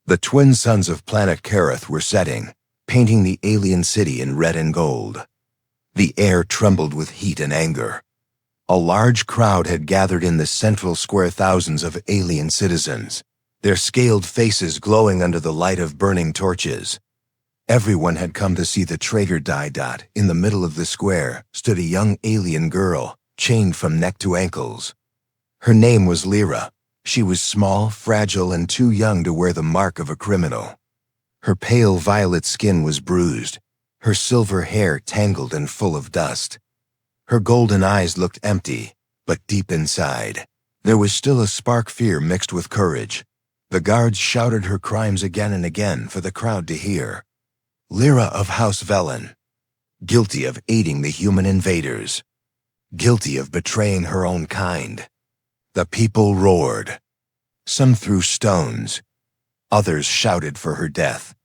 The twin suns of planet Kareth were setting, painting the alien city in red and gold. The air trembled with heat and anger. A large crowd had gathered in the central square, thousands of alien citizens, their scaled faces glowing under the light of burning torches. Everyone had come to see the traitor die. In the middle of the square stood a young alien girl, chained from neck to ankles. Her name was Lyra. She was small, fragile, and too young to wear the mark of a criminal. Her pale violet skin was bruised, her silver hair tangled and full of dust. Her golden eyes looked empty, but deep inside, there was still a spark of fear mixed with courage. The guards shouted her crimes again and again for the crowd to hear. Lyra of House Velen, guilty of aiding the human invaders, guilty of betraying her own kind. The people roared. Some threw stones. Others shouted for her death.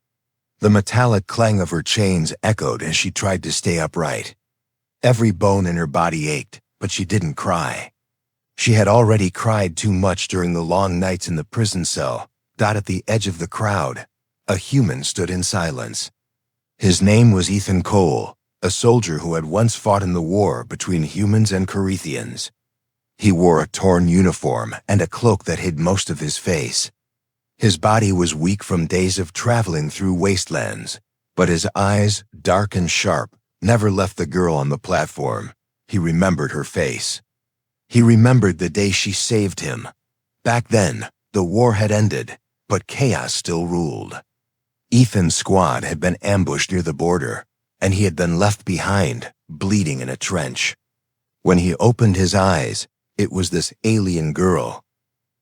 The metallic clang of her chains echoed as she tried to stay upright. Every bone in her body ached, but she didn't cry. She had already cried too much during the long nights in the prison cell. At the edge of the crowd, a human stood in silence. His name was Ethan Cole, a soldier who had once fought in the war between humans and Carethians. He wore a torn uniform and a cloak that hid most of his face. His body was weak from days of traveling through wastelands, but his eyes, dark and sharp, never left the girl on the platform. He remembered her face. He remembered the day she saved him. Back then, the war had ended, but chaos still ruled. Ethan's squad had been ambushed near the border, and he had been left behind, bleeding in a trench. When he opened his eyes, it was this alien girl,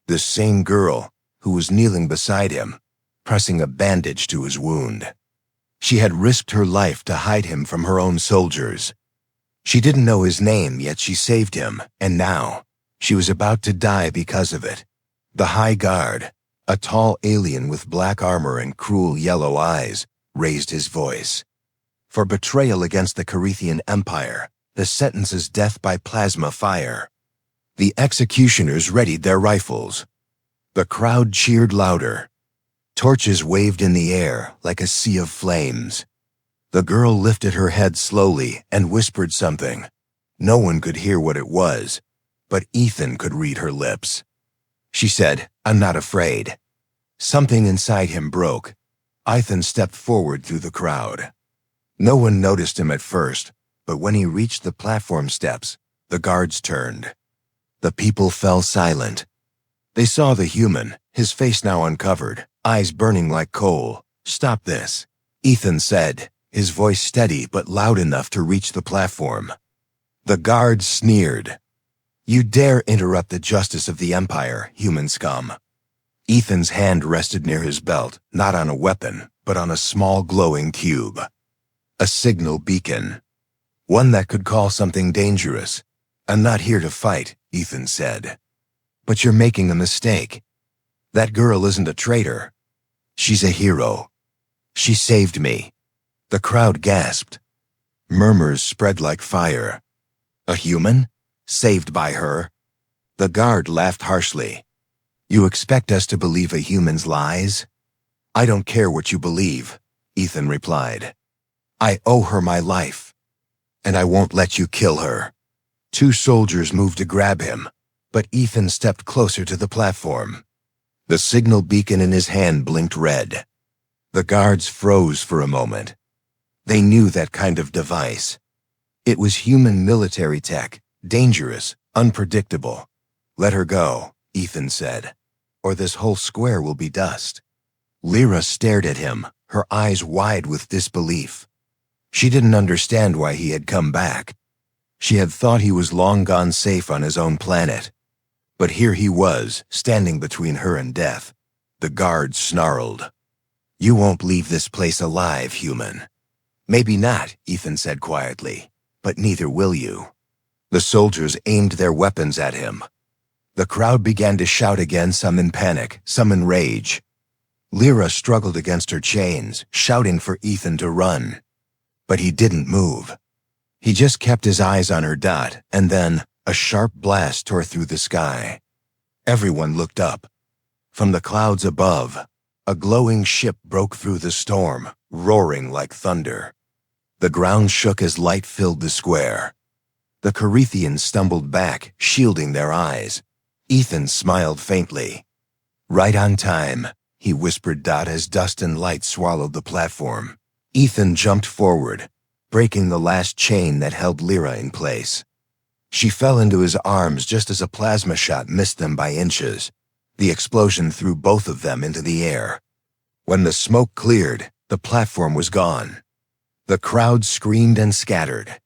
this same girl who was kneeling beside him, pressing a bandage to his wound. She had risked her life to hide him from her own soldiers. She didn't know his name, yet she saved him, and now she was about to die because of it. The High Guard, a tall alien with black armor and cruel yellow eyes, raised his voice. For betrayal against the Carethian Empire, the sentence is death by plasma fire. The executioners readied their rifles. The crowd cheered louder. Torches waved in the air like a sea of flames. The girl lifted her head slowly and whispered something. No one could hear what it was, but Ethan could read her lips. She said, "I'm not afraid." Something inside him broke. Ethan stepped forward through the crowd. No one noticed him at first, but when he reached the platform steps, the guards turned. The people fell silent. They saw the human, his face now uncovered, eyes burning like coal. "Stop this," Ethan said, his voice steady but loud enough to reach the platform. The guards sneered. "You dare interrupt the justice of the Empire, human scum." Ethan's hand rested near his belt, not on a weapon, but on a small glowing cube. A signal beacon. One that could call something dangerous. "I'm not here to fight," Ethan said. "But you're making a mistake. That girl isn't a traitor. She's a hero. She saved me." The crowd gasped. Murmurs spread like fire. A human? Saved by her? The guard laughed harshly. "You expect us to believe a human's lies?" "I don't care what you believe," Ethan replied. "I owe her my life, and I won't let you kill her." Two soldiers moved to grab him, but Ethan stepped closer to the platform. The signal beacon in his hand blinked red. The guards froze for a moment. They knew that kind of device. It was human military tech, dangerous, unpredictable. "Let her go," Ethan said, "or this whole square will be dust." Lyra stared at him, her eyes wide with disbelief. She didn't understand why he had come back. She had thought he was long gone safe on his own planet. But here he was, standing between her and death. The guards snarled. "You won't leave this place alive, human." "Maybe not," Ethan said quietly, "but neither will you." The soldiers aimed their weapons at him. The crowd began to shout again, some in panic, some in rage. Lyra struggled against her chains, shouting for Ethan to run. But he didn't move. He just kept his eyes on her. And then a sharp blast tore through the sky. Everyone looked up. From the clouds above, A glowing ship broke through the storm, roaring like thunder. The ground shook as light filled the square. The Carithians stumbled back, shielding their eyes. Ethan smiled faintly. "Right on time," he whispered as dust and light swallowed the platform. Ethan jumped forward, breaking the last chain that held Lyra in place. She fell into his arms just as a plasma shot missed them by inches. The explosion threw both of them into the air. When the smoke cleared, the platform was gone. The crowd screamed and scattered.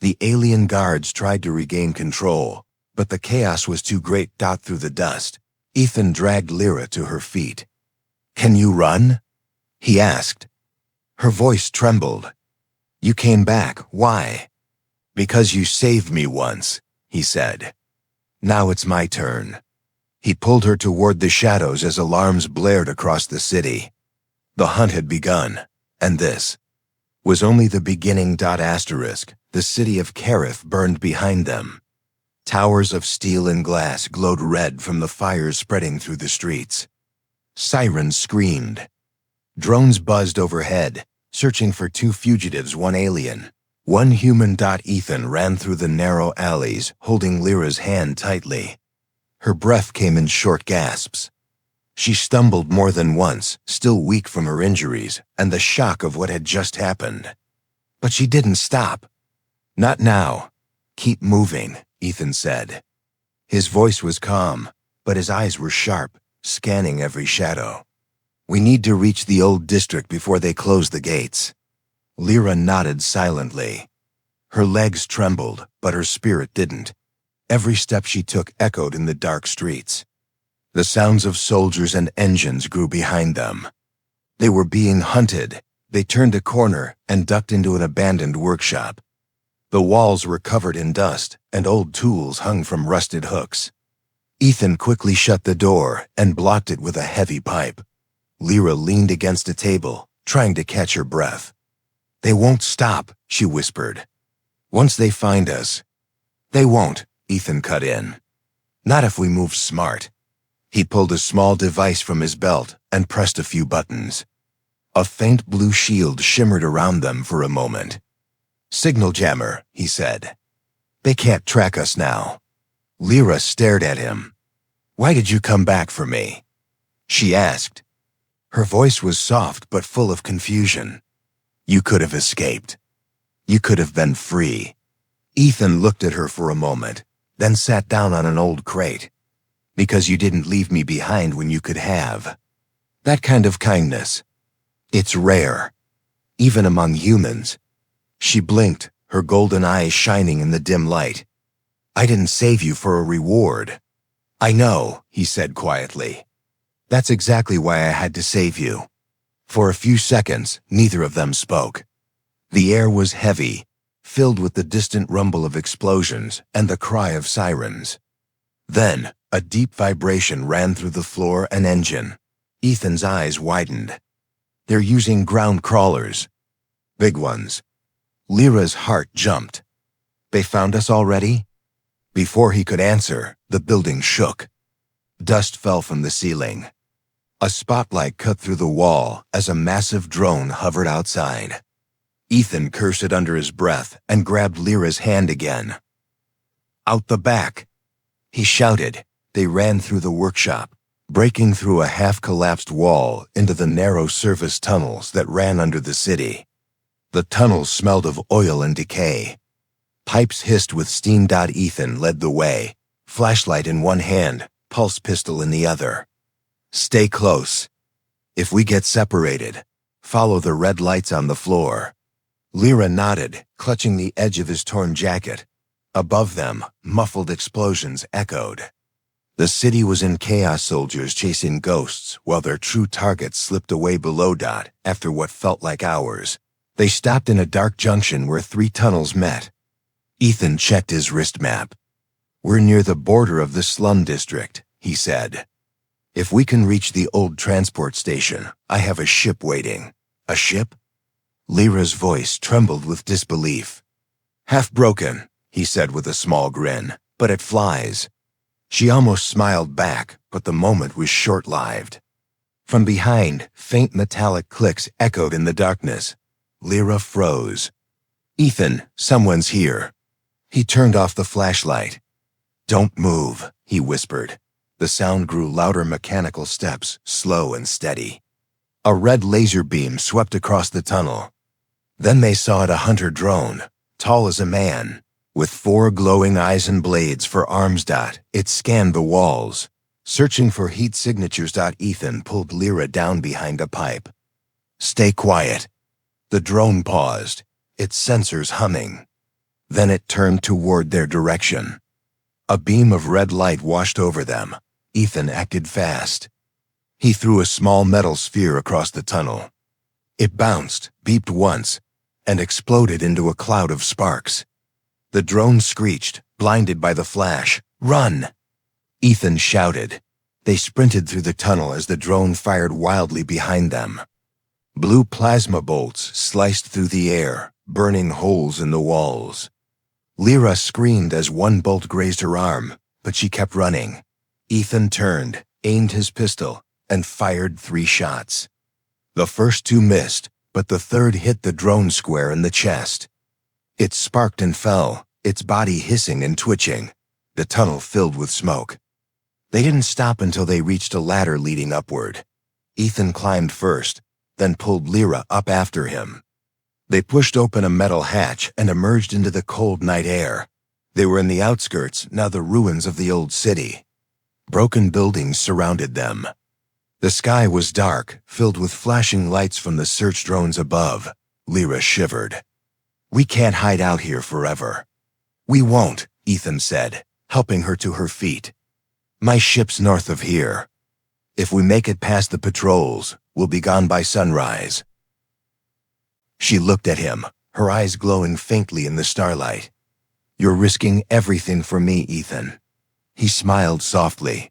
The alien guards tried to regain control, but the chaos was too great. Through the dust, Ethan dragged Lyra to her feet. "Can you run?" he asked. Her voice trembled. "You came back. Why?" "Because you saved me once," he said. "Now it's my turn." He pulled her toward the shadows as alarms blared across the city. The hunt had begun, and this was only the beginning. The city of Kerith burned behind them. Towers of steel and glass glowed red from the fires spreading through the streets. Sirens screamed. Drones buzzed overhead, searching for 2 fugitives, 1 alien, 1 human. Ethan ran through the narrow alleys, holding Lyra's hand tightly. Her breath came in short gasps. She stumbled more than once, still weak from her injuries and the shock of what had just happened. But she didn't stop. "Not now. Keep moving," Ethan said. His voice was calm, but his eyes were sharp, scanning every shadow. "We need to reach the old district before they close the gates." Lyra nodded silently. Her legs trembled, but her spirit didn't. Every step she took echoed in the dark streets. The sounds of soldiers and engines grew behind them. They were being hunted. They turned a corner and ducked into an abandoned workshop. The walls were covered in dust, and old tools hung from rusted hooks. Ethan quickly shut the door and blocked it with a heavy pipe. Lyra leaned against a table, trying to catch her breath. "They won't stop," she whispered. "Once they find us." "They won't," Ethan cut in. "Not if we move smart." He pulled a small device from his belt and pressed a few buttons. A faint blue shield shimmered around them for a moment. "Signal jammer," he said. "They can't track us now." Lyra stared at him. "Why did you come back for me?" she asked. Her voice was soft but full of confusion. "You could have escaped. You could have been free." Ethan looked at her for a moment, then sat down on an old crate. "Because you didn't leave me behind when you could have. That kind of kindness. It's rare, even among humans." She blinked, her golden eyes shining in the dim light. "I didn't save you for a reward." "I know," he said quietly. "That's exactly why I had to save you." For a few seconds, neither of them spoke. The air was heavy, filled with the distant rumble of explosions and the cry of sirens. Then, a deep vibration ran through the floor and engine. Ethan's eyes widened. "They're using ground crawlers. Big ones." Lyra's heart jumped. "They found us already?" Before he could answer, the building shook. Dust fell from the ceiling. A spotlight cut through the wall as a massive drone hovered outside. Ethan cursed it under his breath and grabbed Lyra's hand again. "Out the back!" he shouted. They ran through the workshop, breaking through a half-collapsed wall into the narrow service tunnels that ran under the city. The tunnels smelled of oil and decay. Pipes hissed with steam. Ethan led the way, flashlight in one hand, pulse pistol in the other. "Stay close. If we get separated, follow the red lights on the floor." Lyra nodded, clutching the edge of his torn jacket. Above them, muffled explosions echoed. The city was in chaos, soldiers chasing ghosts while their true targets slipped away below. After what felt like hours, they stopped in a dark junction where 3 tunnels met. Ethan checked his wrist map. "We're near the border of the slum district," he said. "If we can reach the old transport station, I have a ship waiting." "A ship?" Lyra's voice trembled with disbelief. "Half-broken," he said with a small grin, "but it flies." She almost smiled back, but the moment was short-lived. From behind, faint metallic clicks echoed in the darkness. Lyra froze. "Ethan, someone's here." He turned off the flashlight. "Don't move," he whispered. The sound grew louder, mechanical steps, slow and steady. A red laser beam swept across the tunnel. Then they saw it, a hunter drone, tall as a man, with 4 glowing eyes and blades for arms. It scanned the walls, searching for heat signatures. Ethan pulled Lyra down behind a pipe. "Stay quiet." The drone paused, its sensors humming. Then it turned toward their direction. A beam of red light washed over them. Ethan acted fast. He threw a small metal sphere across the tunnel. It bounced, beeped once, and exploded into a cloud of sparks. The drone screeched, blinded by the flash. "Run!" Ethan shouted. They sprinted through the tunnel as the drone fired wildly behind them. Blue plasma bolts sliced through the air, burning holes in the walls. Lyra screamed as one bolt grazed her arm, but she kept running. Ethan turned, aimed his pistol, and fired 3 shots. The first 2 missed, but the third hit the drone square in the chest. It sparked and fell, its body hissing and twitching. The tunnel filled with smoke. They didn't stop until they reached a ladder leading upward. Ethan climbed first, then pulled Lyra up after him. They pushed open a metal hatch and emerged into the cold night air. They were in the outskirts, now the ruins of the old city. Broken buildings surrounded them. The sky was dark, filled with flashing lights from the search drones above. Lyra shivered. "We can't hide out here forever." "We won't," Ethan said, helping her to her feet. "My ship's north of here. If we make it past the patrols, we'll be gone by sunrise." She looked at him, her eyes glowing faintly in the starlight. "You're risking everything for me, Ethan." He smiled softly.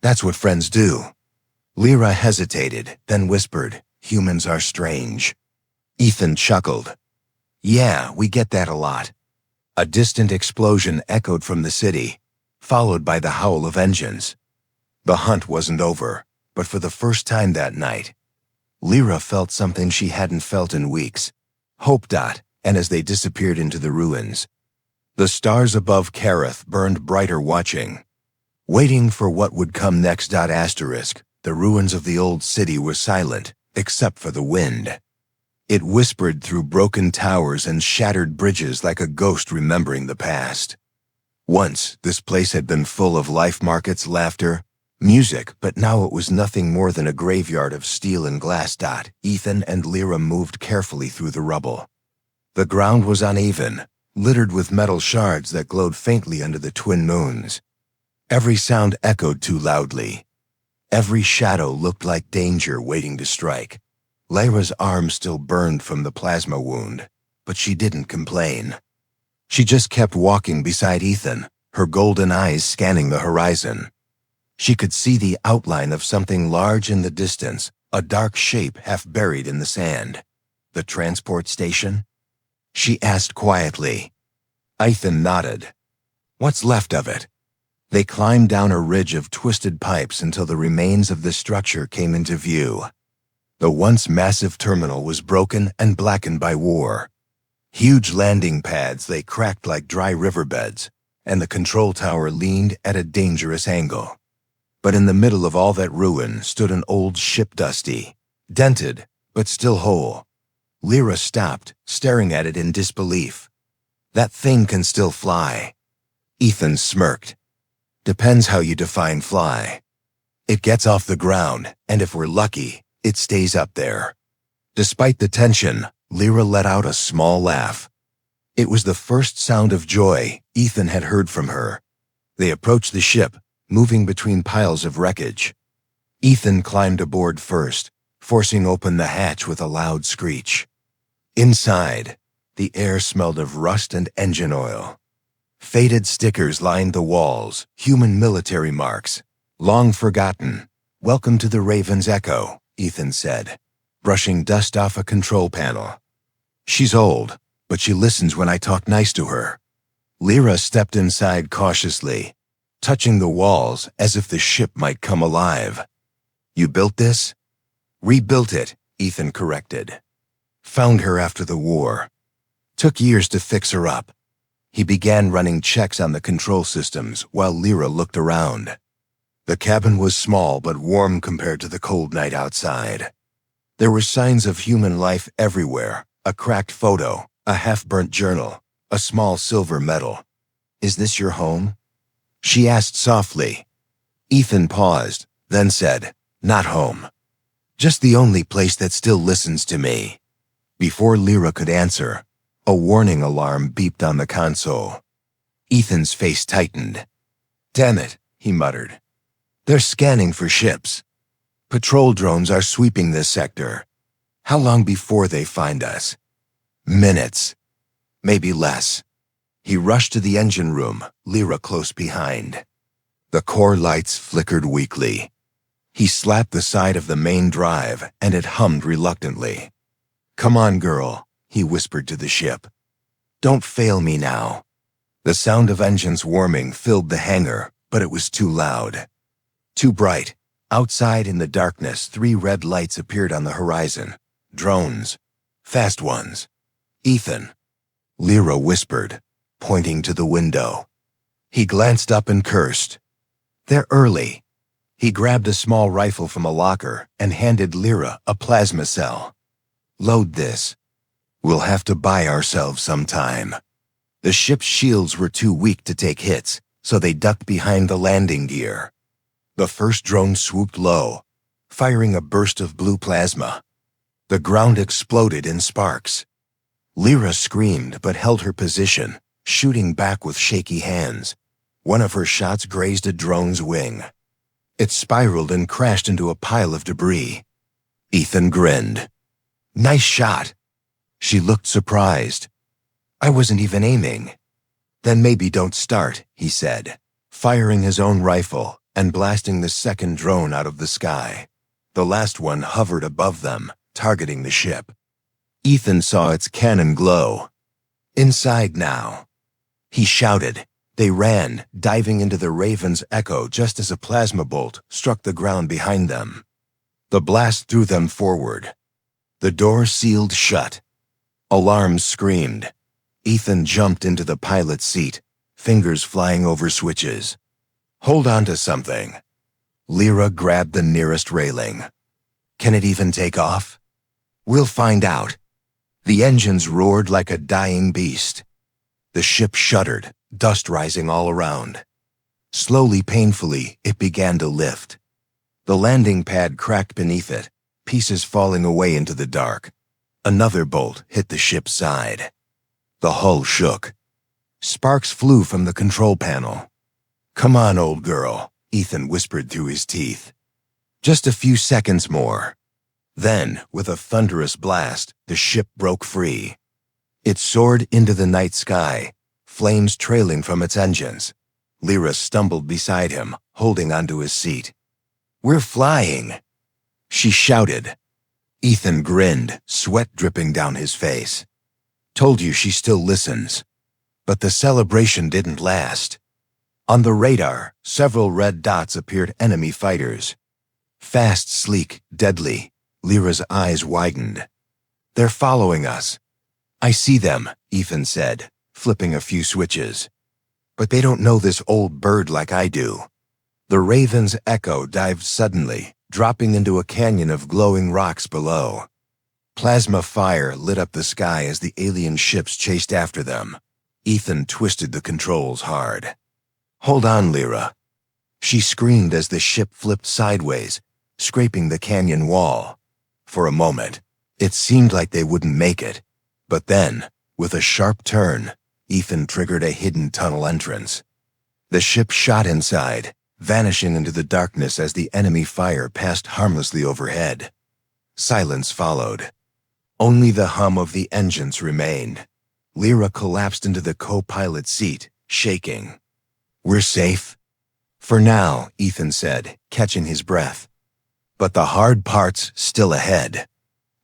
"That's what friends do." Lyra hesitated, then whispered, "Humans are strange." Ethan chuckled. "Yeah, we get that a lot." A distant explosion echoed from the city, followed by the howl of engines. The hunt wasn't over, but for the first time that night, Lyra felt something she hadn't felt in weeks. Hope. And as they disappeared into the ruins, the stars above Kareth burned brighter, watching, waiting for what would come next. The ruins of the old city were silent, except for the wind. It whispered through broken towers and shattered bridges like a ghost remembering the past. Once, this place had been full of life, markets, laughter, music, but now it was nothing more than a graveyard of steel and glass. Ethan and Lyra moved carefully through the rubble. The ground was uneven, littered with metal shards that glowed faintly under the twin moons. Every sound echoed too loudly. Every shadow looked like danger waiting to strike. Lyra's arm still burned from the plasma wound, but she didn't complain. She just kept walking beside Ethan, her golden eyes scanning the horizon. She could see the outline of something large in the distance, a dark shape half buried in the sand. "The transport station?" she asked quietly. Ethan nodded. "What's left of it?" They climbed down a ridge of twisted pipes until the remains of the structure came into view. The once massive terminal was broken and blackened by war. Huge landing pads lay cracked like dry riverbeds, and the control tower leaned at a dangerous angle. But in the middle of all that ruin stood an old ship, dusty, dented, but still whole. Lyra stopped, staring at it in disbelief. "That thing can still fly." Ethan smirked. "Depends how you define fly. It gets off the ground, and if we're lucky, it stays up there." Despite the tension, Lyra let out a small laugh. It was the first sound of joy Ethan had heard from her. They approached the ship, moving between piles of wreckage. Ethan climbed aboard first, forcing open the hatch with a loud screech. Inside, the air smelled of rust and engine oil. Faded stickers lined the walls, human military marks. "Long forgotten. Welcome to the Raven's Echo," Ethan said, brushing dust off a control panel. "She's old, but she listens when I talk nice to her." Lyra stepped inside cautiously, touching the walls as if the ship might come alive. "You built this?" Rebuilt it, Ethan corrected. Found her after the war. Took years to fix her up. He began running checks on the control systems while Lyra looked around. The cabin was small but warm compared to the cold night outside. There were signs of human life everywhere, a cracked photo, a half-burnt journal, a small silver medal. "Is this your home?" she asked softly. Ethan paused, then said, "Not home. Just the only place that still listens to me." Before Lyra could answer, a warning alarm beeped on the console. Ethan's face tightened. "Damn it," he muttered. "They're scanning for ships. Patrol drones are sweeping this sector. How long before they find us?" "Minutes. Maybe less." He rushed to the engine room, Lyra close behind. The core lights flickered weakly. He slapped the side of the main drive, and it hummed reluctantly. "Come on, girl," he whispered to the ship. "Don't fail me now." The sound of engines warming filled the hangar, but it was too loud. Too bright. Outside in the darkness, 3 red lights appeared on the horizon. Drones. Fast ones. "Ethan," Lyra whispered, pointing to the window. He glanced up and cursed. "They're early." He grabbed a small rifle from a locker and handed Lyra a plasma cell. "Load this. We'll have to buy ourselves some time." The ship's shields were too weak to take hits, so they ducked behind the landing gear. The first drone swooped low, firing a burst of blue plasma. The ground exploded in sparks. Lyra screamed but held her position, shooting back with shaky hands. One of her shots grazed a drone's wing. It spiraled and crashed into a pile of debris. Ethan grinned. "Nice shot." She looked surprised. "I wasn't even aiming." "Then maybe don't start," he said, firing his own rifle and blasting the second drone out of the sky. The last one hovered above them, targeting the ship. Ethan saw its cannon glow. "Inside now." He shouted. They ran, diving into the Raven's echo just as a plasma bolt struck the ground behind them. The blast threw them forward. The door sealed shut. Alarms screamed. Ethan jumped into the pilot's seat, fingers flying over switches. "Hold on to something." Lyra grabbed the nearest railing. "Can it even take off?" "We'll find out." The engines roared like a dying beast. The ship shuddered, dust rising all around. Slowly, painfully, it began to lift. The landing pad cracked beneath it, pieces falling away into the dark. Another bolt hit the ship's side. The hull shook. Sparks flew from the control panel. "Come on, old girl," Ethan whispered through his teeth. "Just a few seconds more." Then, with a thunderous blast, the ship broke free. It soared into the night sky, flames trailing from its engines. Lyra stumbled beside him, holding onto his seat. "We're flying!" she shouted. Ethan grinned, sweat dripping down his face. "Told you she still listens." But the celebration didn't last. On the radar, several red dots appeared, enemy fighters. Fast, sleek, deadly. Lyra's eyes widened. "They're following us." "I see them," Ethan said, flipping a few switches. "But they don't know this old bird like I do." The Raven's echo dived suddenly, dropping into a canyon of glowing rocks below. Plasma fire lit up the sky as the alien ships chased after them. Ethan twisted the controls hard. "Hold on, Lyra." She screamed as the ship flipped sideways, scraping the canyon wall. For a moment, it seemed like they wouldn't make it. But then, with a sharp turn, Ethan triggered a hidden tunnel entrance. The ship shot inside, vanishing into the darkness as the enemy fire passed harmlessly overhead. Silence followed. Only the hum of the engines remained. Lyra collapsed into the co-pilot seat, shaking. "We're safe?" "For now," Ethan said, catching his breath. But the hard part's still ahead.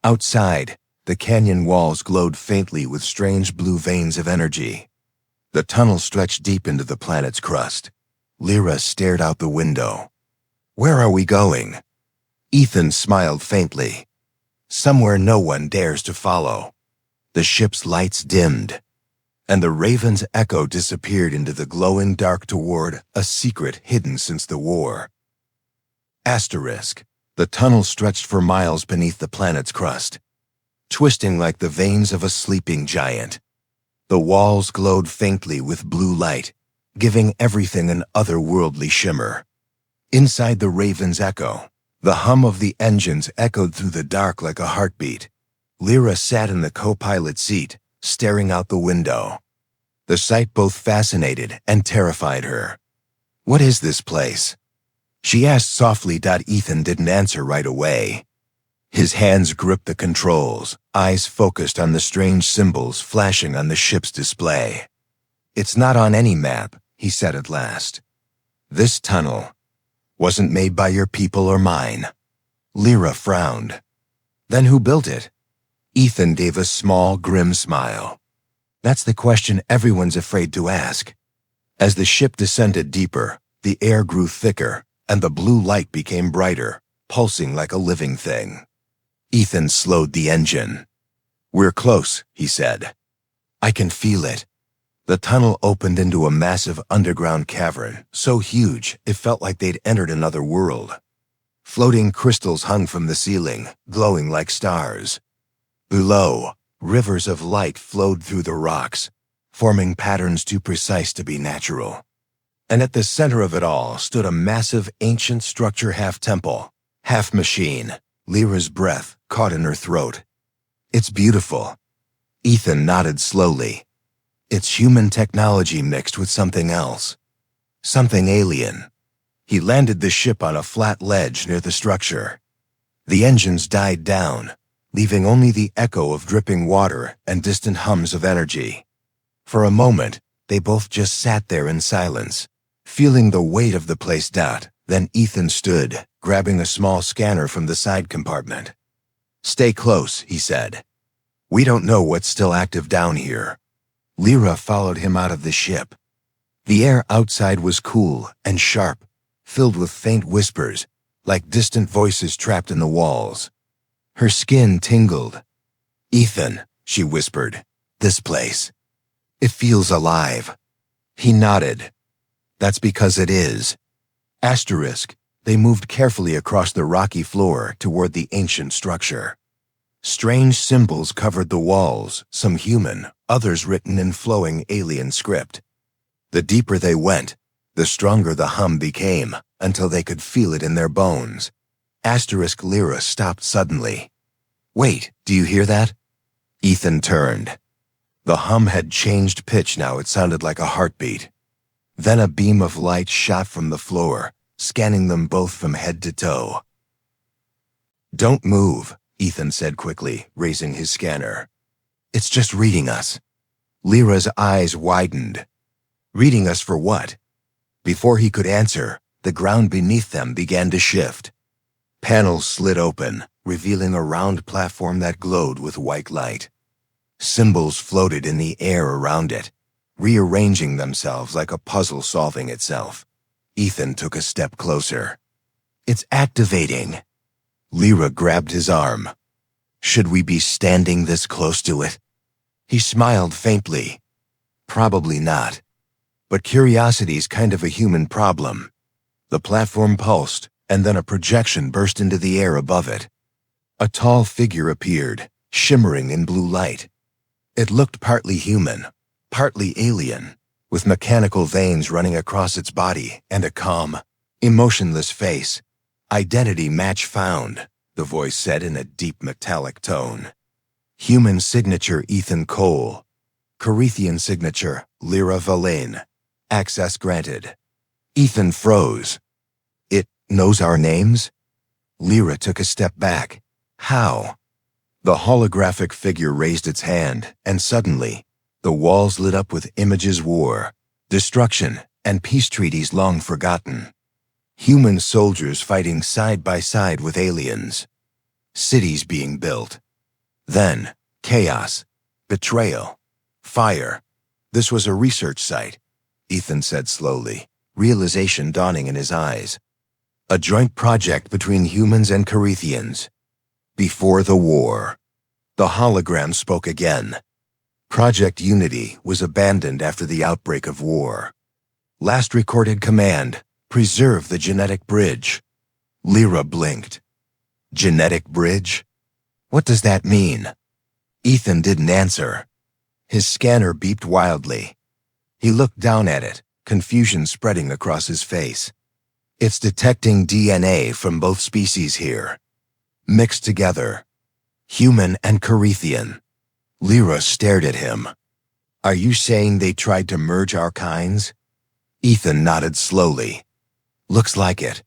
Outside, the canyon walls glowed faintly with strange blue veins of energy. The tunnel stretched deep into the planet's crust. Lyra stared out the window. "Where are we going?" Ethan smiled faintly. Somewhere no one dares to follow. The ship's lights dimmed, and the Raven's echo disappeared into the glowing dark toward a secret hidden since the war. Asterisk. The tunnel stretched for miles beneath the planet's crust, twisting like the veins of a sleeping giant. The walls glowed faintly with blue light, giving everything an otherworldly shimmer. Inside the Raven's echo, the hum of the engines echoed through the dark like a heartbeat. Lyra sat in the co-pilot seat, staring out the window. The sight both fascinated and terrified her. "What is this place?" she asked softly. Ethan didn't answer right away. His hands gripped the controls, eyes focused on the strange symbols flashing on the ship's display. "It's not on any map," he said at last. "This tunnel wasn't made by your people or mine." Lyra frowned. "Then who built it?" Ethan gave a small, grim smile. "That's the question everyone's afraid to ask." As the ship descended deeper, the air grew thicker, and the blue light became brighter, pulsing like a living thing. Ethan slowed the engine. "We're close," he said. "I can feel it." The tunnel opened into a massive underground cavern, so huge it felt like they'd entered another world. Floating crystals hung from the ceiling, glowing like stars. Below, rivers of light flowed through the rocks, forming patterns too precise to be natural. And at the center of it all stood a massive ancient structure, half temple, half machine. Lyra's breath caught in her throat. "It's beautiful." Ethan nodded slowly. "It's human technology mixed with something else. Something alien." He landed the ship on a flat ledge near the structure. The engines died down, leaving only the echo of dripping water and distant hums of energy. For a moment, they both just sat there in silence, feeling the weight of the place. Then Ethan stood, grabbing a small scanner from the side compartment. "Stay close," he said. "We don't know what's still active down here." Lyra followed him out of the ship. The air outside was cool and sharp, filled with faint whispers, like distant voices trapped in the walls. Her skin tingled. "Ethan," she whispered, "this place. It feels alive." He nodded. "That's because it is." Asterisk. They moved carefully across the rocky floor toward the ancient structure. Strange symbols covered the walls, some human, others written in flowing alien script. The deeper they went, the stronger the hum became, until they could feel it in their bones. Asterisk. Lyra stopped suddenly. "Wait, do you hear that?" Ethan turned. The hum had changed pitch now. It sounded like a heartbeat. Then a beam of light shot from the floor, scanning them both from head to toe. "Don't move," Ethan said quickly, raising his scanner. "It's just reading us." Lyra's eyes widened. "Reading us for what?" Before he could answer, the ground beneath them began to shift. Panels slid open, revealing a round platform that glowed with white light. Symbols floated in the air around it, rearranging themselves like a puzzle solving itself. Ethan took a step closer. "It's activating." Lyra grabbed his arm. "Should we be standing this close to it?" He smiled faintly. "Probably not. But curiosity's kind of a human problem." The platform pulsed, and then a projection burst into the air above it. A tall figure appeared, shimmering in blue light. It looked partly human, partly alien, with mechanical veins running across its body and a calm, emotionless face. "Identity match found," the voice said in a deep metallic tone. "Human signature Ethan Cole. Carithian signature Lyra Valane. Access granted." Ethan froze. "It knows our names?" Lyra took a step back. "How?" The holographic figure raised its hand, and suddenly, the walls lit up with images: war, destruction, and peace treaties long forgotten. Human soldiers fighting side by side with aliens. Cities being built. Then, chaos, betrayal, fire. "This was a research site," Ethan said slowly, realization dawning in his eyes. A joint project between humans and Carithians. Before the war. The hologram spoke again. Project Unity was abandoned after the outbreak of war. Last recorded command, preserve the genetic bridge. Lyra blinked. Genetic bridge? What does that mean? Ethan didn't answer. His scanner beeped wildly. He looked down at it, confusion spreading across his face. It's detecting DNA from both species here. Mixed together. Human and Carithian. Lyra stared at him. Are you saying they tried to merge our kinds? Ethan nodded slowly. Looks like it.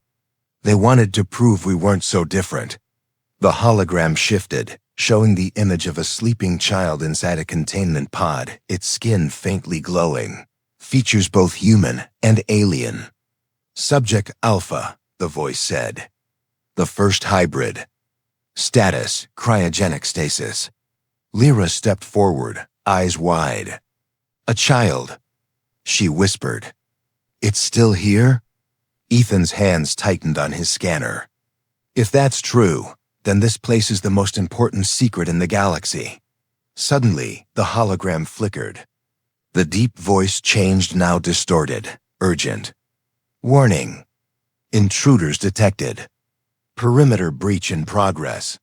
They wanted to prove we weren't so different. The hologram shifted, showing the image of a sleeping child inside a containment pod, its skin faintly glowing. Features both human and alien. Subject Alpha, the voice said. The first hybrid. Status, cryogenic stasis. Lyra stepped forward, eyes wide. A child. She whispered. It's still here? Ethan's hands tightened on his scanner. If that's true, then this place is the most important secret in the galaxy. Suddenly, the hologram flickered. The deep voice changed, now distorted, urgent. Warning. Intruders detected. Perimeter breach in progress.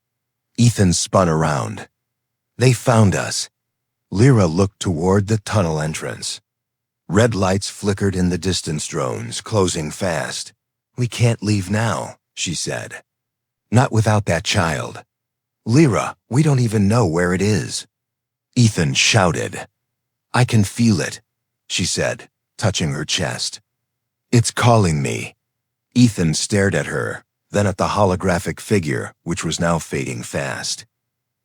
Ethan spun around. They found us. Lyra looked toward the tunnel entrance. Red lights flickered in the distance, drones closing fast. We can't leave now, she said. Not without that child. Lyra, we don't even know where it is. Ethan shouted. I can feel it, she said, touching her chest. It's calling me. Ethan stared at her, then at the holographic figure, which was now fading fast.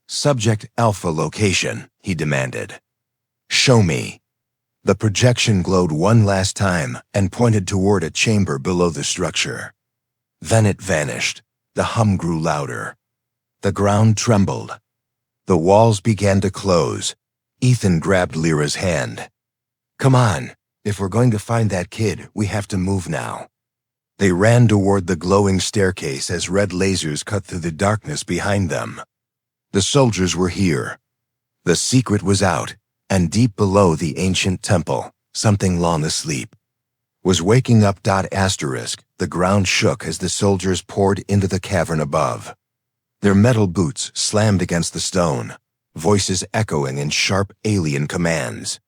Subject Alpha location, he demanded. Show me. The projection glowed one last time and pointed toward a chamber below the structure. Then it vanished. The hum grew louder. The ground trembled. The walls began to close. Ethan grabbed Lyra's hand. Come on. If we're going to find that kid, we have to move now. They ran toward the glowing staircase as red lasers cut through the darkness behind them. The soldiers were here. The secret was out, and deep below the ancient temple, something long asleep was waking up. Asterisk, the ground shook as the soldiers poured into the cavern above. Their metal boots slammed against the stone, voices echoing in sharp alien commands.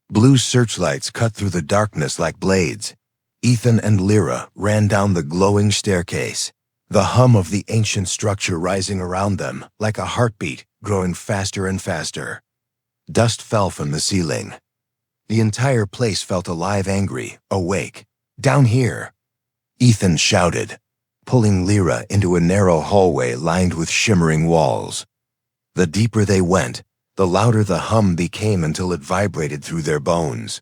Blue searchlights cut through the darkness like blades. Ethan and Lyra ran down the glowing staircase, the hum of the ancient structure rising around them like a heartbeat, growing faster and faster. Dust fell from the ceiling. The entire place felt alive, angry, awake. Down here. Ethan shouted, pulling Lyra into a narrow hallway lined with shimmering walls. The deeper they went, the louder the hum became until it vibrated through their bones.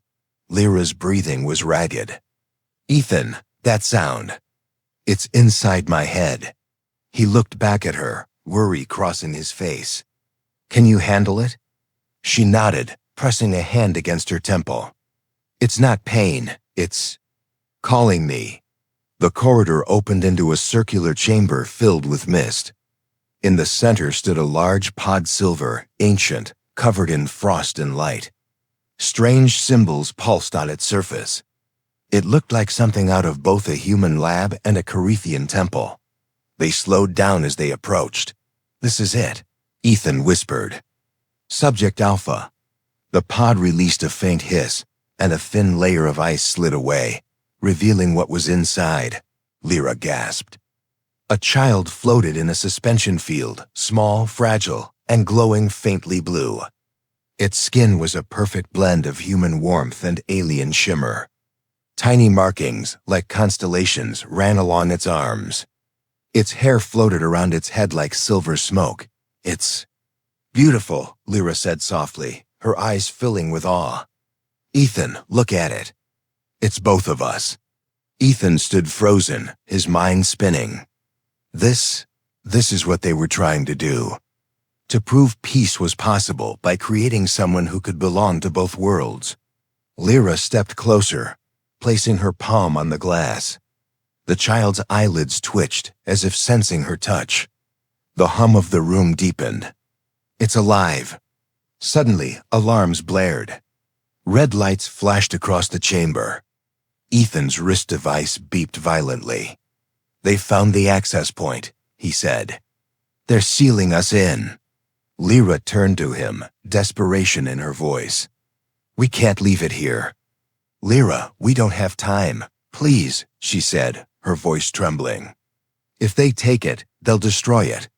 Lyra's breathing was ragged. Ethan, that sound. It's inside my head. He looked back at her, worry crossing his face. Can you handle it? She nodded, pressing a hand against her temple. It's not pain, it's calling me. The corridor opened into a circular chamber filled with mist. In the center stood a large pod silver, ancient, covered in frost and light. Strange symbols pulsed on its surface. It looked like something out of both a human lab and a Carithian temple. They slowed down as they approached. This is it, Ethan whispered. Subject Alpha. The pod released a faint hiss, and a thin layer of ice slid away, revealing what was inside. Lyra gasped. A child floated in a suspension field, small, fragile, and glowing faintly blue. Its skin was a perfect blend of human warmth and alien shimmer. Tiny markings, like constellations, ran along its arms. Its hair floated around its head like silver smoke. It's beautiful, Lyra said softly, her eyes filling with awe. Ethan, look at it. It's both of us. Ethan stood frozen, his mind spinning. This is what they were trying to do. To prove peace was possible by creating someone who could belong to both worlds. Lyra stepped closer, placing her palm on the glass. The child's eyelids twitched, as if sensing her touch. The hum of the room deepened. It's alive. Suddenly, alarms blared. Red lights flashed across the chamber. Ethan's wrist device beeped violently. "They found the access point," he said. "They're sealing us in." Lyra turned to him, desperation in her voice. "We can't leave it here." "Lyra, we don't have time. Please," she said, her voice trembling. "If they take it, they'll destroy it.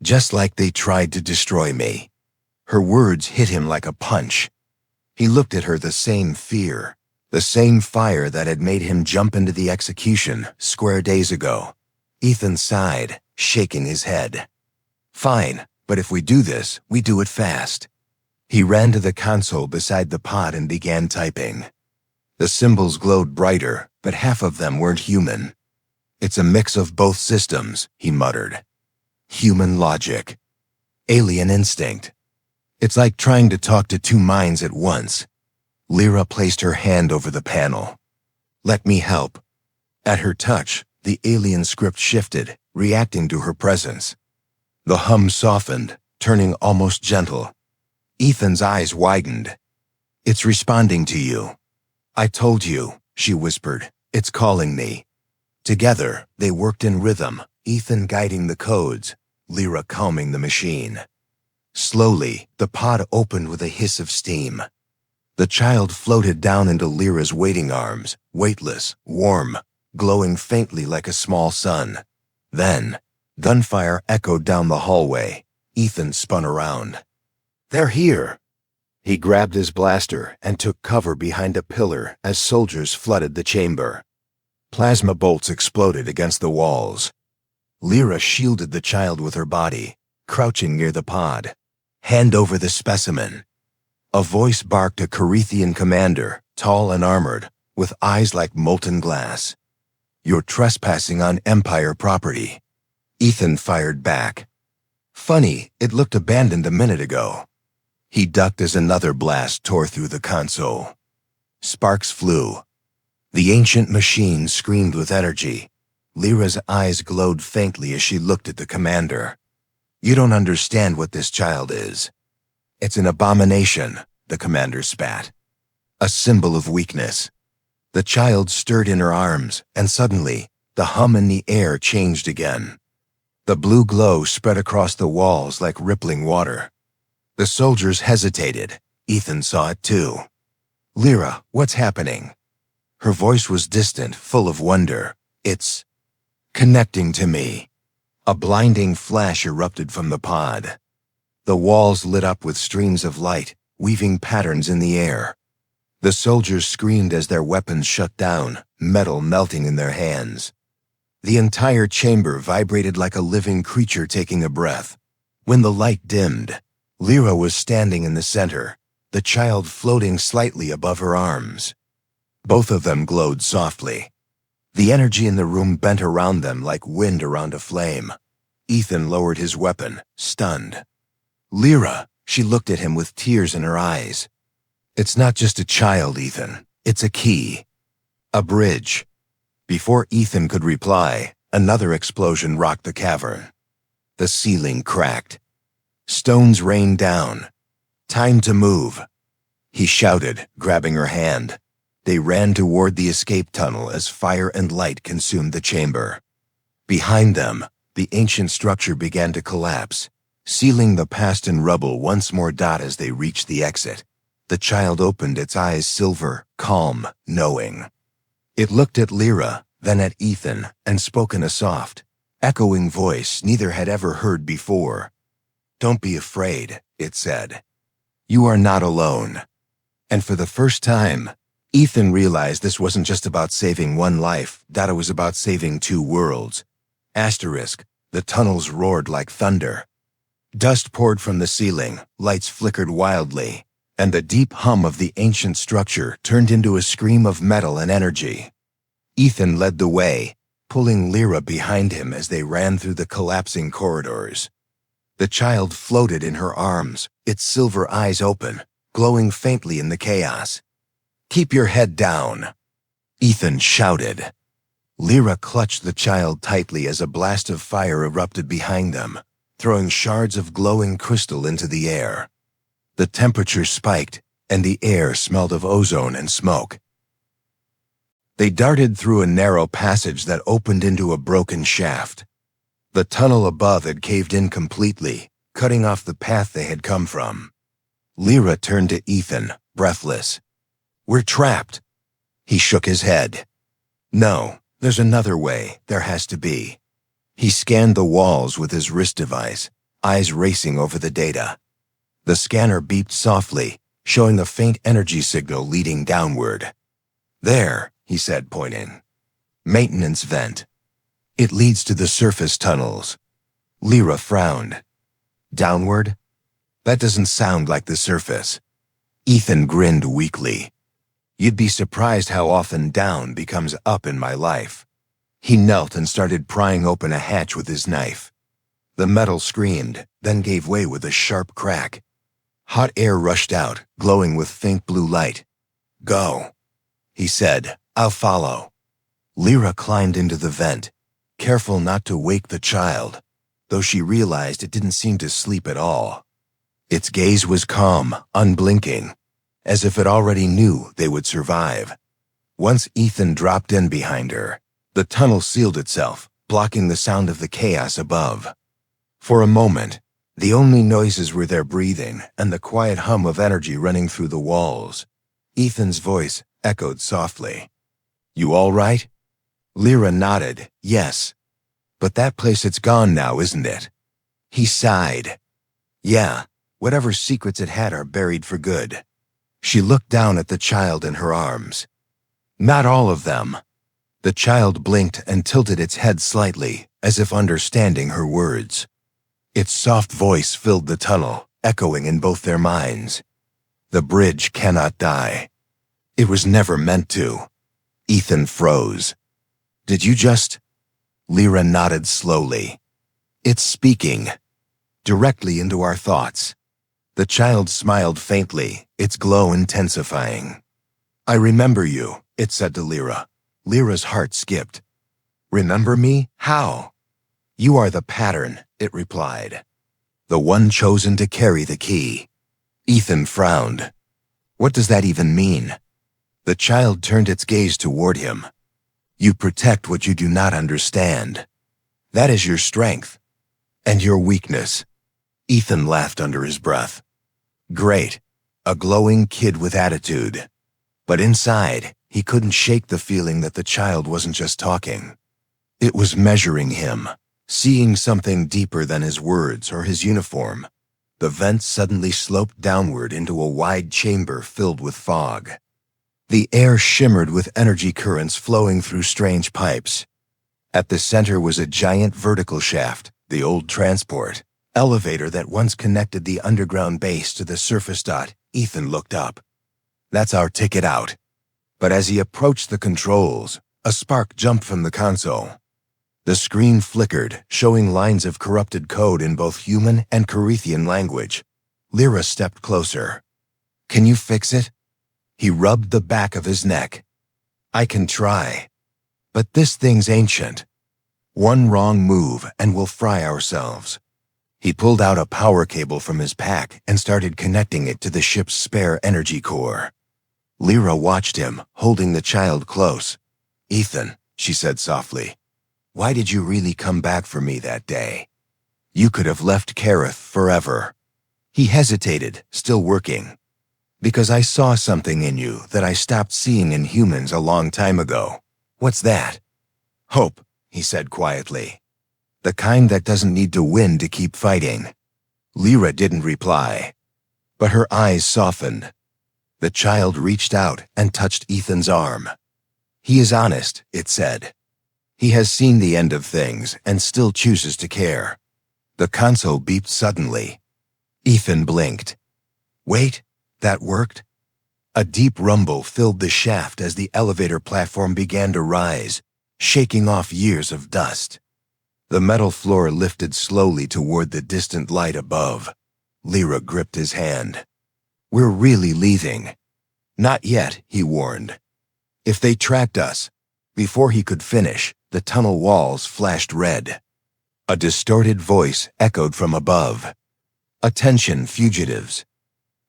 Just like they tried to destroy me." Her words hit him like a punch. He looked at her, the same fear, the same fire that had made him jump into the execution square days ago. Ethan sighed, shaking his head. "Fine, but if we do this, we do it fast." He ran to the console beside the pod and began typing. The symbols glowed brighter, but half of them weren't human. "It's a mix of both systems," he muttered. "Human logic. Alien instinct. It's like trying to talk to two minds at once." Lyra placed her hand over the panel. "Let me help." At her touch, the alien script shifted, reacting to her presence. The hum softened, turning almost gentle. Ethan's eyes widened. "It's responding to you." "I told you," she whispered. "It's calling me." Together, they worked in rhythm, Ethan guiding the codes, Lyra calming the machine. Slowly, the pod opened with a hiss of steam. The child floated down into Lyra's waiting arms, weightless, warm, glowing faintly like a small sun. Then, gunfire echoed down the hallway. Ethan spun around. "They're here!" He grabbed his blaster and took cover behind a pillar as soldiers flooded the chamber. Plasma bolts exploded against the walls. Lyra shielded the child with her body, crouching near the pod. "Hand over the specimen." A voice barked, a Carithian commander, tall and armored, with eyes like molten glass. "You're trespassing on Empire property." Ethan fired back. Funny, it looked abandoned a minute ago. He ducked as another blast tore through the console. Sparks flew. The ancient machine screamed with energy. Lyra's eyes glowed faintly as she looked at the commander. "You don't understand what this child is." "It's an abomination," the commander spat. "A symbol of weakness." The child stirred in her arms, and suddenly, the hum in the air changed again. The blue glow spread across the walls like rippling water. The soldiers hesitated. Ethan saw it too. "Lyra, what's happening?" Her voice was distant, full of wonder. "It's connecting to me." A blinding flash erupted from the pod. The walls lit up with streams of light, weaving patterns in the air. The soldiers screamed as their weapons shut down, metal melting in their hands. The entire chamber vibrated like a living creature taking a breath. When the light dimmed, Lyra was standing in the center, the child floating slightly above her arms. Both of them glowed softly. The energy in the room bent around them like wind around a flame. Ethan lowered his weapon, stunned. "Lyra," she looked at him with tears in her eyes. "It's not just a child, Ethan. It's a key. A bridge." Before Ethan could reply, another explosion rocked the cavern. The ceiling cracked. Stones rained down. "Time to move," he shouted, grabbing her hand. They ran toward the escape tunnel as fire and light consumed the chamber. Behind them, the ancient structure began to collapse, sealing the past in rubble once more. As they reached the exit, the child opened its eyes, silver, calm, knowing. It looked at Lyra, then at Ethan, and spoke in a soft, echoing voice neither had ever heard before. "Don't be afraid," it said. "You are not alone." And for the first time, Ethan realized this wasn't just about saving one life, that it was about saving two worlds. Asterisk, the tunnels roared like thunder. Dust poured from the ceiling, lights flickered wildly, and the deep hum of the ancient structure turned into a scream of metal and energy. Ethan led the way, pulling Lyra behind him as they ran through the collapsing corridors. The child floated in her arms, its silver eyes open, glowing faintly in the chaos. "Keep your head down," Ethan shouted. Lyra clutched the child tightly as a blast of fire erupted behind them, throwing shards of glowing crystal into the air. The temperature spiked, and the air smelled of ozone and smoke. They darted through a narrow passage that opened into a broken shaft. The tunnel above had caved in completely, cutting off the path they had come from. Lyra turned to Ethan, breathless. "We're trapped." He shook his head. "No, there's another way. There has to be." He scanned the walls with his wrist device, eyes racing over the data. The scanner beeped softly, showing a faint energy signal leading downward. "There," he said, pointing. "Maintenance vent. It leads to the surface tunnels." Lyra frowned. "Downward? That doesn't sound like the surface." Ethan grinned weakly. "You'd be surprised how often down becomes up in my life." He knelt and started prying open a hatch with his knife. The metal screamed, then gave way with a sharp crack. Hot air rushed out, glowing with faint blue light. "Go," he said. "I'll follow." Lyra climbed into the vent, careful not to wake the child, though she realized it didn't seem to sleep at all. Its gaze was calm, unblinking, as if it already knew they would survive. Once Ethan dropped in behind her, the tunnel sealed itself, blocking the sound of the chaos above. For a moment, the only noises were their breathing and the quiet hum of energy running through the walls. Ethan's voice echoed softly. "You all right?" Lyra nodded, "Yes. But that place, it's gone now, isn't it?" He sighed. "Yeah, whatever secrets it had are buried for good." She looked down at the child in her arms. "Not all of them." The child blinked and tilted its head slightly, as if understanding her words. Its soft voice filled the tunnel, echoing in both their minds. "The bridge cannot die. It was never meant to." Ethan froze. "Did you just—" Lyra nodded slowly. "It's speaking. Directly into our thoughts." The child smiled faintly, its glow intensifying. "I remember you," it said to Lyra. Lyra's heart skipped. "Remember me? How?" "You are the pattern," it replied. "The one chosen to carry the key." Ethan frowned. "What does that even mean?" The child turned its gaze toward him. "You protect what you do not understand. That is your strength. And your weakness." Ethan laughed under his breath. Great. A glowing kid with attitude. But inside, he couldn't shake the feeling that the child wasn't just talking. It was measuring him, seeing something deeper than his words or his uniform. The vent suddenly sloped downward into a wide chamber filled with fog. The air shimmered with energy currents flowing through strange pipes. At the center was a giant vertical shaft, the old transport elevator that once connected the underground base to the surface. Ethan looked up. "That's our ticket out." But as he approached the controls, a spark jumped from the console. The screen flickered, showing lines of corrupted code in both human and Carithian language. Lyra stepped closer. "Can you fix it?" He rubbed the back of his neck. "I can try. But this thing's ancient. One wrong move and we'll fry ourselves." He pulled out a power cable from his pack and started connecting it to the ship's spare energy core. Lyra watched him, holding the child close. "Ethan," she said softly, "why did you really come back for me that day? You could have left Kareth forever." He hesitated, still working. "Because I saw something in you that I stopped seeing in humans a long time ago." "What's that?" "Hope," he said quietly. "The kind that doesn't need to win to keep fighting." Lyra didn't reply, but her eyes softened. The child reached out and touched Ethan's arm. "He is honest," it said. "He has seen the end of things and still chooses to care." The console beeped suddenly. Ethan blinked. "Wait, that worked?" A deep rumble filled the shaft as the elevator platform began to rise, shaking off years of dust. The metal floor lifted slowly toward the distant light above. Lyra gripped his hand. "We're really leaving." "Not yet," he warned. "If they tracked us, Before he could finish, the tunnel walls flashed red. A distorted voice echoed from above. "Attention, fugitives.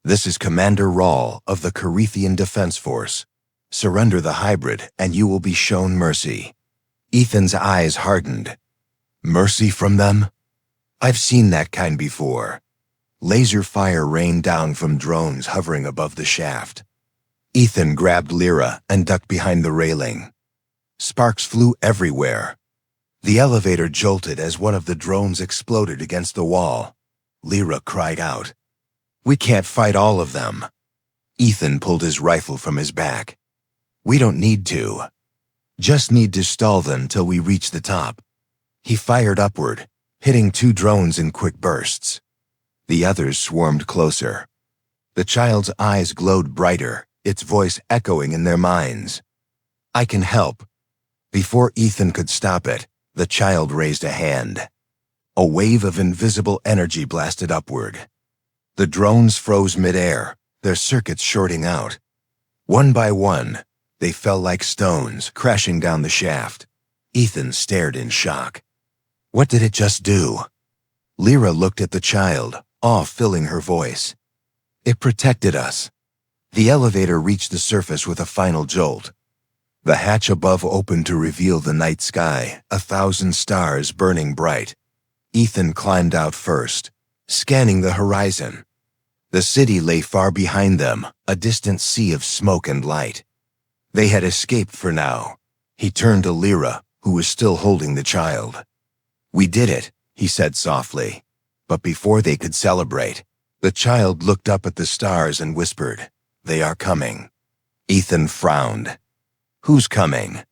This is Commander Rawl of the Carithian Defense Force. Surrender the hybrid and you will be shown mercy." Ethan's eyes hardened. Mercy from them? I've seen that kind before. Laser fire rained down from drones hovering above the shaft. Ethan grabbed Lyra and ducked behind the railing. Sparks flew everywhere. The elevator jolted as one of the drones exploded against the wall. Lyra cried out. "We can't fight all of them." Ethan pulled his rifle from his back. "We don't need to. Just need to stall them till we reach the top." He fired upward, hitting 2 drones in quick bursts. The others swarmed closer. The child's eyes glowed brighter, its voice echoing in their minds. "I can help." Before Ethan could stop it, the child raised a hand. A wave of invisible energy blasted upward. The drones froze midair, their circuits shorting out. One by one, they fell like stones, crashing down the shaft. Ethan stared in shock. What did it just do? Lyra looked at the child, awe filling her voice. "It protected us." The elevator reached the surface with a final jolt. The hatch above opened to reveal the night sky, 1,000 stars burning bright. Ethan climbed out first, scanning the horizon. The city lay far behind them, a distant sea of smoke and light. They had escaped for now. He turned to Lyra, who was still holding the child. "We did it," he said softly. But before they could celebrate, the child looked up at the stars and whispered, "They are coming." Ethan frowned. "Who's coming?"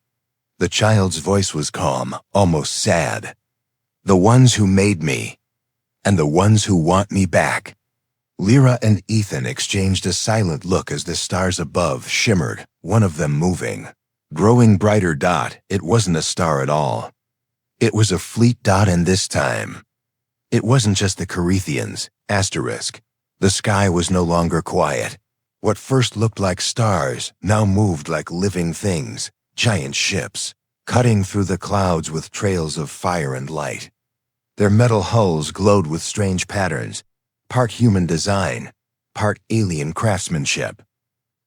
The child's voice was calm, almost sad. "The ones who made me, and the ones who want me back." Lyra and Ethan exchanged a silent look as the stars above shimmered, one of them moving. Growing brighter dot, it wasn't a star at all. It was a fleet dot, and this time, it wasn't just the Carithians, asterisk. The sky was no longer quiet. What first looked like stars now moved like living things, giant ships, cutting through the clouds with trails of fire and light. Their metal hulls glowed with strange patterns, part human design, part alien craftsmanship.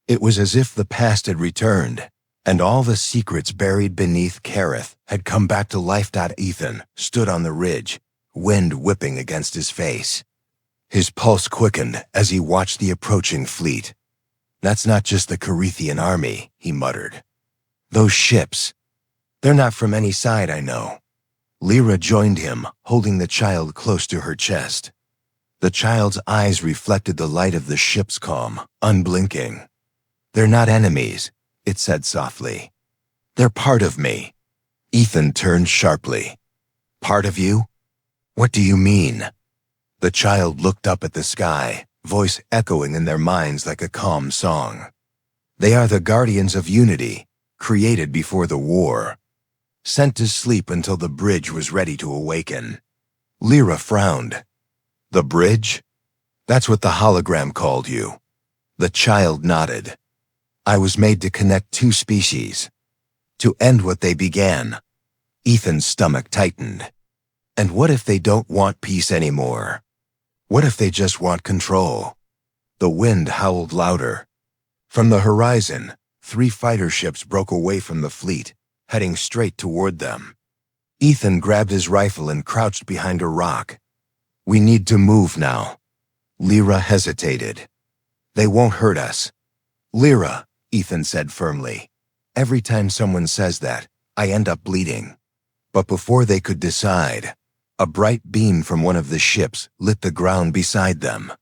It was as if the past had returned, and all the secrets buried beneath Kareth had come back to life. Ethan stood on the ridge, wind whipping against his face. His pulse quickened as he watched the approaching fleet. "That's not just the Carithian army," he muttered. "Those ships, they're not from any side I know." Lyra joined him, holding the child close to her chest. The child's eyes reflected the light of the ship's calm, unblinking. "They're not enemies," it said softly. "They're part of me." Ethan turned sharply. "Part of you? What do you mean?" The child looked up at the sky, voice echoing in their minds like a calm song. "They are the guardians of unity, created before the war, sent to sleep until the bridge was ready to awaken." Lyra frowned. "The bridge? That's what the hologram called you." The child nodded. "I was made to connect 2 species, to end what they began." Ethan's stomach tightened. And what if they don't want peace anymore? What if they just want control? The wind howled louder. From the horizon, 3 fighter ships broke away from the fleet, heading straight toward them. Ethan grabbed his rifle and crouched behind a rock. "We need to move now." Lyra hesitated. "They won't hurt us." "Lyra," Ethan said firmly. "Every time someone says that, I end up bleeding." But before they could decide, a bright beam from one of the ships lit the ground beside them.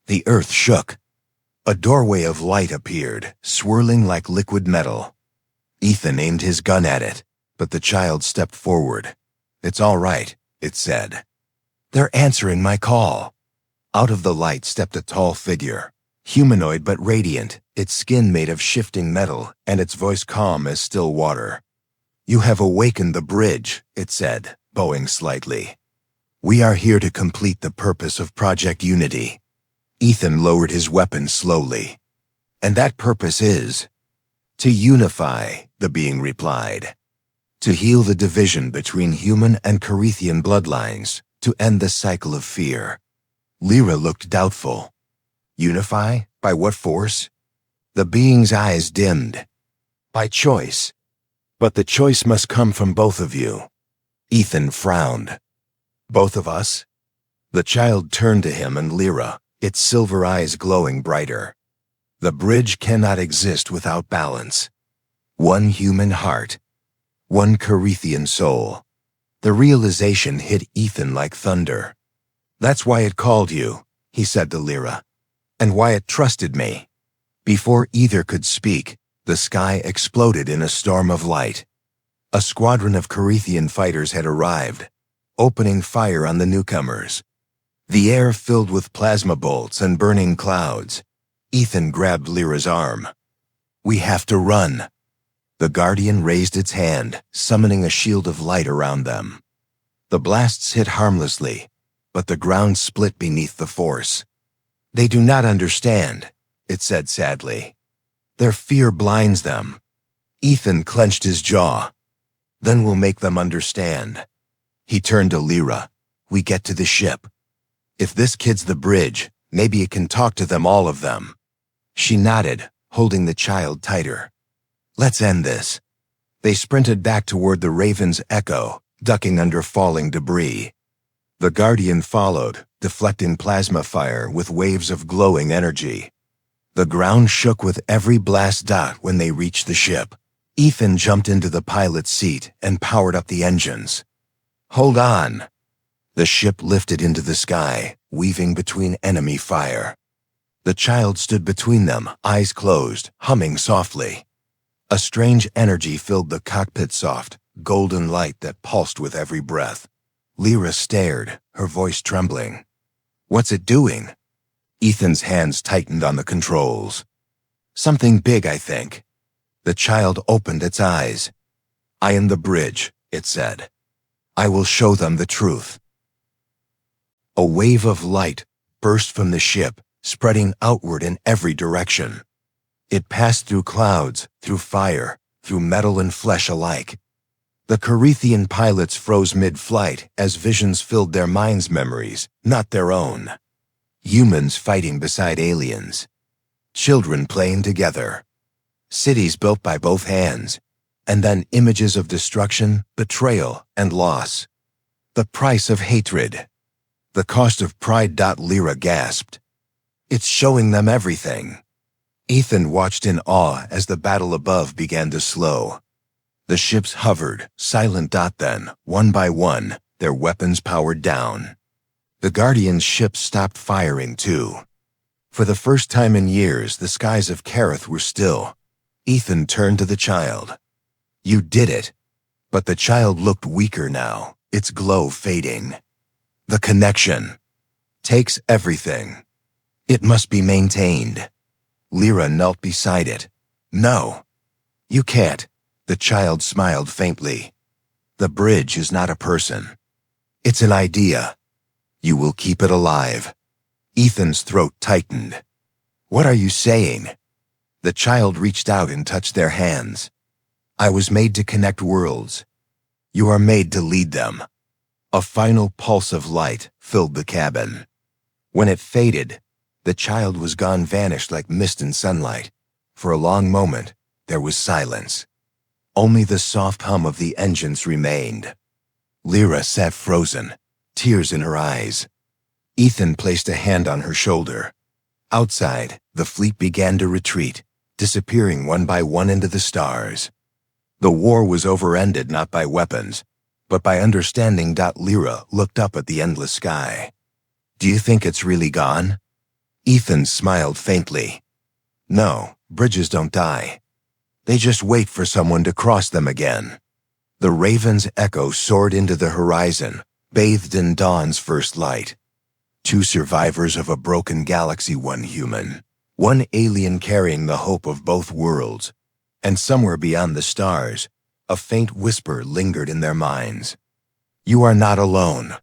The earth shook. A doorway of light appeared, swirling like liquid metal. Ethan aimed his gun at it, but the child stepped forward. "It's all right," it said. "They're answering my call." Out of the light stepped a tall figure, humanoid but radiant, its skin made of shifting metal and its voice calm as still water. "You have awakened the bridge," it said, bowing slightly. "We are here to complete the purpose of Project Unity." Ethan lowered his weapon slowly. "And that purpose is to unify, the being replied. To heal the division between human and Carithian bloodlines, to end the cycle of fear. Lyra looked doubtful. Unify? By what force? The being's eyes dimmed. By choice. But the choice must come from both of you. Ethan frowned. Both of us? The child turned to him and Lyra, its silver eyes glowing brighter. The bridge cannot exist without balance. One human heart. One Carithian soul. The realization hit Ethan like thunder. That's why it called you, he said to Lyra, and why it trusted me. Before either could speak, the sky exploded in a storm of light. A squadron of Carithian fighters had arrived, opening fire on the newcomers. The air filled with plasma bolts and burning clouds. Ethan grabbed Lyra's arm. We have to run. The Guardian raised its hand, summoning a shield of light around them. The blasts hit harmlessly, but the ground split beneath the force. They do not understand, it said sadly. Their fear blinds them. Ethan clenched his jaw. Then we'll make them understand. He turned to Lyra. We get to the ship. If this kid's the bridge, maybe it can talk to them, all of them. She nodded, holding the child tighter. Let's end this. They sprinted back toward the Raven's echo, ducking under falling debris. The Guardian followed, deflecting plasma fire with waves of glowing energy. The ground shook with every blast dot when they reached the ship. Ethan jumped into the pilot's seat and powered up the engines. Hold on. The ship lifted into the sky, weaving between enemy fire. The child stood between them, eyes closed, humming softly. A strange energy filled the cockpit, soft, golden light that pulsed with every breath. Lyra stared, her voice trembling. What's it doing? Ethan's hands tightened on the controls. Something big, I think. The child opened its eyes. I am the bridge, it said. I will show them the truth. A wave of light burst from the ship, spreading outward in every direction. It passed through clouds, through fire, through metal and flesh alike. The Carithian pilots froze mid-flight as visions filled their minds' memories, not their own. Humans fighting beside aliens. Children playing together. Cities built by both hands. And then images of destruction, betrayal, and loss. The price of hatred. The cost of pride. Lyra gasped. It's showing them everything. Ethan watched in awe as the battle above began to slow. The ships hovered, silent. Then, one by one, their weapons powered down. The Guardian's ships stopped firing too. For the first time in years, the skies of Kareth were still. Ethan turned to the child. You did it. But the child looked weaker now, its glow fading. The connection takes everything. It must be maintained. Lyra knelt beside it. No. You can't. The child smiled faintly. The bridge is not a person. It's an idea. You will keep it alive. Ethan's throat tightened. What are you saying? The child reached out and touched their hands. I was made to connect worlds. You are made to lead them. A final pulse of light filled the cabin. When it faded, the child was gone, vanished like mist in sunlight. For a long moment, there was silence. Only the soft hum of the engines remained. Lyra sat frozen, tears in her eyes. Ethan placed a hand on her shoulder. Outside, the fleet began to retreat, disappearing one by one into the stars. The war was over-ended not by weapons, but by understanding. Lyra looked up at the endless sky. Do you think it's really gone? Ethan smiled faintly. No, bridges don't die. They just wait for someone to cross them again. The Raven's echo soared into the horizon, bathed in dawn's first light. 2 survivors of a broken galaxy, 1 human, 1 alien carrying the hope of both worlds. And somewhere beyond the stars, a faint whisper lingered in their minds. You are not alone.